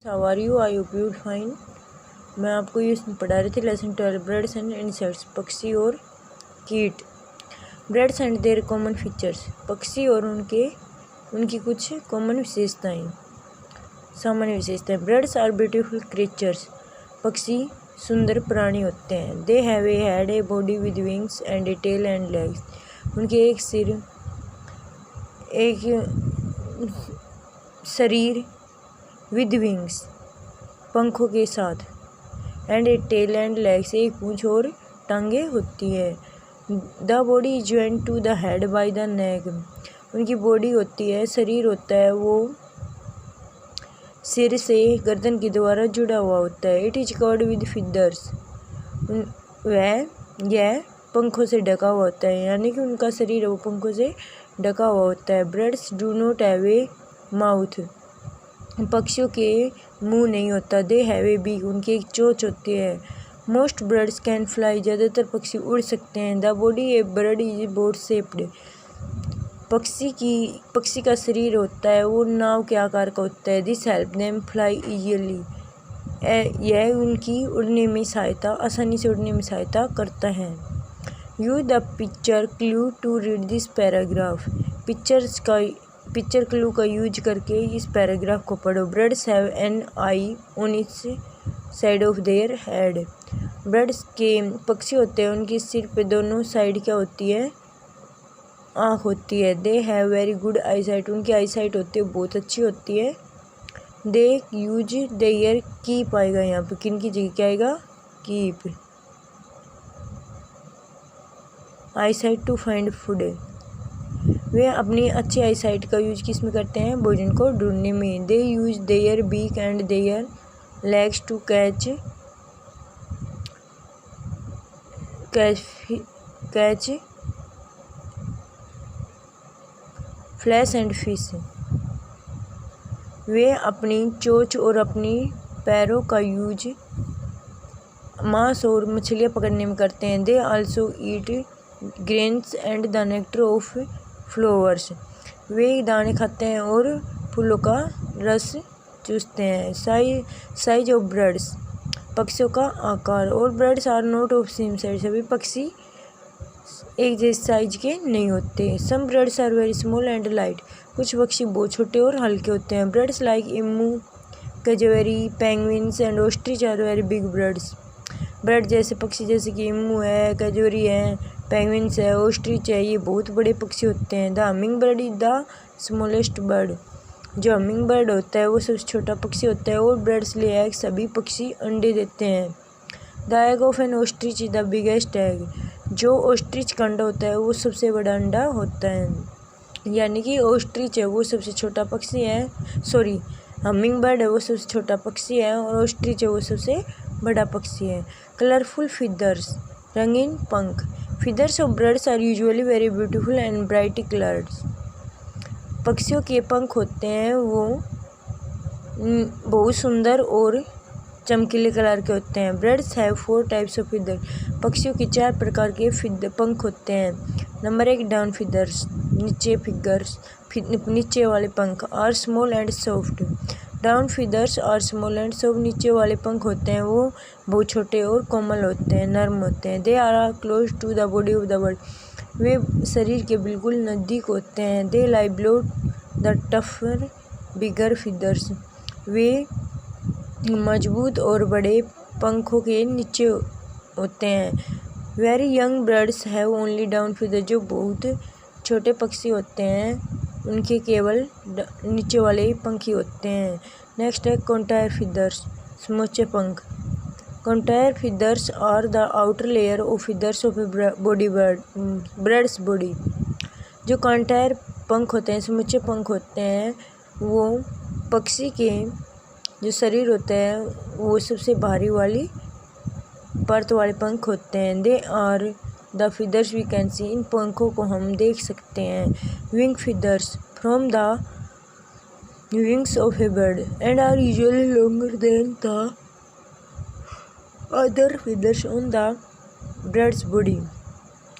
How are you? I hope you fine. मैं आपको ये पढ़ा रही थी लेसन 12 बर्ड्स एंड इंसेक्ट्स, पक्षी और कीट। Birds and their common features, पक्षी और उनकी कुछ कॉमन विशेषताएं, सामान्य विशेषताएं। बर्ड्स आर ब्यूटीफुल क्रिएचर्स, पक्षी सुंदर प्राणी होते हैं। They have a head, a body with wings and a tail and legs, उनके एक सिर, एक शरीर, विद विंग्स पंखों के साथ, and a tail and legs एक पूंछ और टांगे होती है। The body is joint to the head by the neck, उनकी बॉडी होती है, शरीर होता है वो सिर से गर्दन के द्वारा जुड़ा हुआ होता है। It is covered with feathers, यह पंखों से ढका हुआ होता है, यानी कि उनका शरीर वो पंखों से ढका हुआ होता है। Birds do not have a mouth, पक्षियों के मुंह नहीं होता। दे हैव ए बीक, उनकी एक चोंच होती है। मोस्ट बर्ड्स कैन फ्लाई, ज़्यादातर पक्षी उड़ सकते हैं। The body A bird is boat shaped, पक्षी का शरीर होता है वो नाव के आकार का होता है। This help them fly easily, यह उनकी उड़ने में सहायता, आसानी से उड़ने में सहायता करता है। Use the picture clue to read this paragraph, picture clue का यूज करके इस पैराग्राफ को पढ़ो। Birds have an eye on each side of their head, birds के पक्षी होते हैं, उनके सिर पे दोनों साइड क्या होती है, आँख होती है। They have very good I site, उनकी आई साइट होती है बहुत अच्छी होती है। दे यूज देयर कीप आएगा यहाँ पे, किन की जगह क्या आएगा, keep. Eyesight to find food, वे अपनी अच्छी आई साइट का यूज किस में करते हैं, भोजन को ढूंढने में। They use their beak and their legs to catch flash and fish, वे अपनी चोंच और अपनी पैरों का यूज मांस और मछलियाँ पकड़ने में करते हैं। They also eat grains and the nectar of flowers, वे दाने खाते हैं और फूलों का रस चूसते हैं। साइज ऑफ बर्ड्स, पक्षियों का आकार। और birds are not of same size, सभी पक्षी एक जैसे साइज के नहीं होते। Some birds are very small and light, कुछ पक्षी बहुत छोटे और हल्के होते हैं। Birds like emu, cassowary, penguins and ostrich are very big birds, bird जैसे पक्षी जैसे कि इमू है, कैजवेरी है, पेंगुइन्स है, ऑस्ट्रिच है, ये बहुत बड़े पक्षी होते हैं। The humming bird is the smallest bird, जो हमिंग बर्ड होता है वो सबसे छोटा पक्षी होता है। और बर्ड्स ले एग, सभी पक्षी अंडे देते हैं। The egg of N ostrich is the biggest egg, जो ऑस्ट्रिच का अंडा होता है वो सबसे बड़ा अंडा होता है, यानी कि ऑस्ट्रिच है वो सबसे छोटा पक्षी है, सॉरी हमिंग बर्ड है वो सबसे छोटा पक्षी है और ऑस्ट्रिच है वो सबसे बड़ा पक्षी है। कलरफुल फीदर्स, रंगीन पंख। Feathers of birds are usually very beautiful and bright colours, पक्षियों के पंख होते हैं वो बहुत सुंदर और चमकीले कलर के होते हैं। Birds have 4 types of feather, पक्षियों के 4 प्रकार के पंख होते हैं। नंबर 1 डाउन फीदर्स, नीचे वाले पंख। Are small and soft, down feathers are small and soft, नीचे वाले पंख होते हैं वो बहुत छोटे और कोमल होते हैं, नर्म होते हैं। They are close to the body of the bird, वे शरीर के बिल्कुल नज़दीक होते हैं। They lie below the tougher bigger feathers, वे मजबूत और बड़े पंखों के नीचे होते हैं। Very young birds have only down feather, जो बहुत छोटे पक्षी होते हैं उनके केवल नीचे वाले ही पंखी होते हैं। नेक्स्ट है कॉन्टायर फीदर्स, समूचे पंख। Contour feathers are the outer layer of feathers of birds body, जो कॉन्टायर पंख होते हैं, समूचे पंख होते हैं, वो पक्षी के जो शरीर होता है वो सबसे भारी वाली परत वाले पंख होते हैं। They are the feathers we can see, इन पंखों को हम देख सकते हैं। Wing feathers from the wings of a bird and are usually longer than the other feathers on the birds body.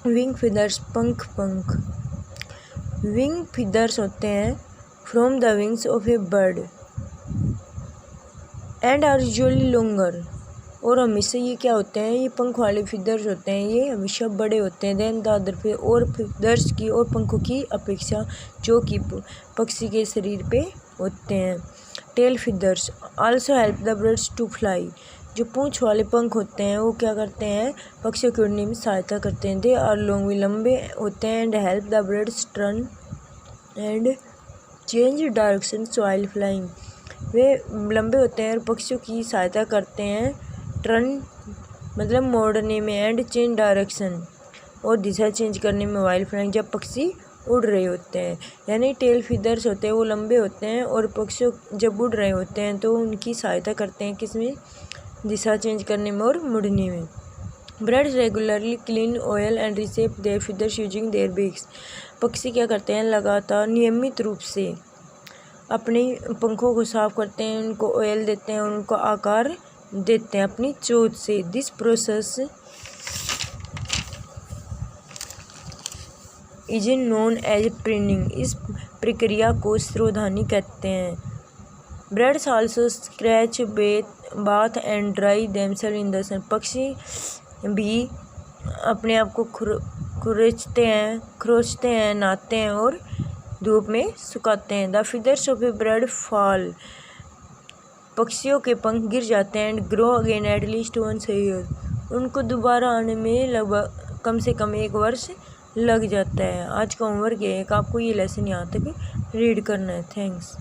Wing feathers पंख। विंग फीदर्स होते हैं from the wings of a bird, and are usually longer, और हमेशा ये क्या होते हैं, ये पंख वाले फीदर्स होते हैं, ये हमेशा बड़े होते हैं देन द अदर फीदर, और फीदर्स की और पंखों की अपेक्षा जो कि पक्षी के शरीर पे होते हैं। Tail feathers also help the birds to fly, जो पूंछ वाले पंख होते हैं वो क्या करते हैं, पक्षियों के उड़ने में सहायता करते हैं। दे आर लॉन्ग, वे लंबे होते हैं, and help the birds turn and change direction while flying, वे लंबे होते हैं और पक्षियों की सहायता करते हैं टर्न मतलब मोड़ने में, एंड चेंज डायरेक्शन और दिशा चेंज करने में व्हाइल फ्लाइंग, जब पक्षी उड़ रहे होते हैं। यानी टेल फीदर्स होते हैं वो लंबे होते हैं और पक्षियों जब उड़ रहे होते हैं तो उनकी सहायता करते हैं किसमें, दिशा चेंज करने में और मुड़ने में। Birds regularly clean oil and reshape their feathers using their beaks, पक्षी क्या करते हैं, लगातार नियमित रूप से अपने पंखों को साफ करते हैं, उनको ऑयल देते हैं और उनको आकार देते हैं अपनी चोंच से। This process is known as preening, इस प्रक्रिया को स्रोधानी कहते हैं। Birds also scratch bath and dry themself in the sun, पक्षी भी अपने आप को खरोचते हैं, नहाते हैं और धूप में सुखाते हैं। The feathers of a bird fall, पक्षियों के पंख गिर जाते हैं, and grow again at least once a year, उनको दोबारा आने में लगभग कम से कम 1 वर्ष लग जाता है। आज का होमवर्क ये है कि आपको ये लेसन यहाँ तक रीड करना है। थैंक्स।